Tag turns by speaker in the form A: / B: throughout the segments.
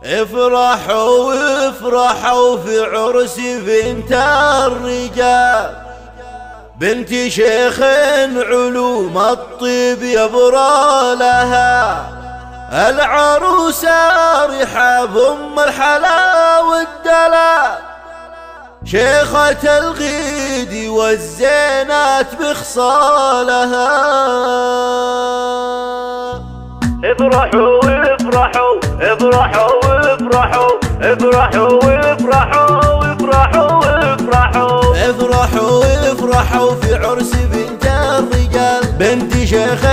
A: افرحوا افرحوا في عرس بنت الرجال، بنت شيخ علوم الطيب يبرى لها، العروسة رحاب ام الحلا والدلال، شيخة الغيد والزينات بخصالها. افرحوا افرحوا افرحوا افرحوا افرحوا افرحوا افرحوا افرحوا افرحوا افرحوا في عرس بنت الرجال، بنت شيخ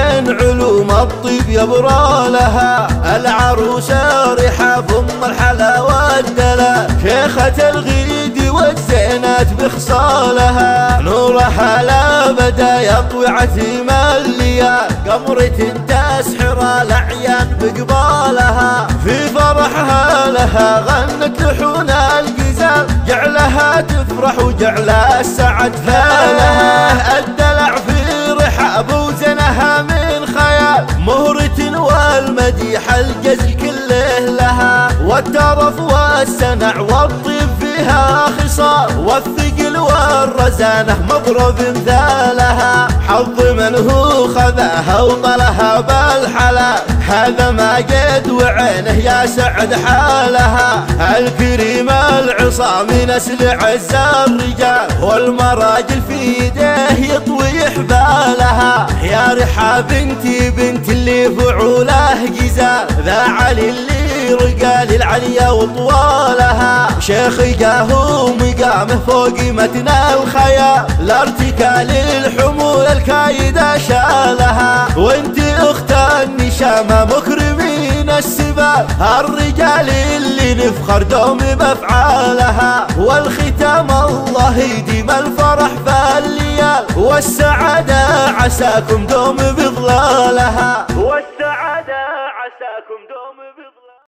A: علوم الطيب يبرى لها، العروسة رحاب ام الحلا والدلال، شيخة الغيد والزينات بخصالها، نورها لا بدا يطوي عتيم الليال، قمرة تسحر الأعيان بقبالها، في فرحها لها غنت لحون الغزال، جعلها تفرح وجعل السعد فالها، الدلع في رحاب وزنها من خيال، مهرة والمديح الجزل كله لها، والترف والسنع والطيب فيها خصال، والثقل والرزانة مضرب مثالها، حظ من هو خذاها وطلها بالحلال، هذا ما قد وعينه يا سعد حالها، الكريم العصام نسل عز الرجال، والمراجل في يديه يطوي حبالها، يا رحاب بنتي بنت اللي فعوله جزال، ذا علي اللي رقال العليا وطوالها، شيخ جاه مقامه فوق متن الخيال، لارتكال الحمول الكايدة شالها، وانت اخت النشامة مكرمين السبال، الرجال اللي نفخر دوم بافعالها، والختام الله يديم الفرح في الليال، والسعادة عساكم دوم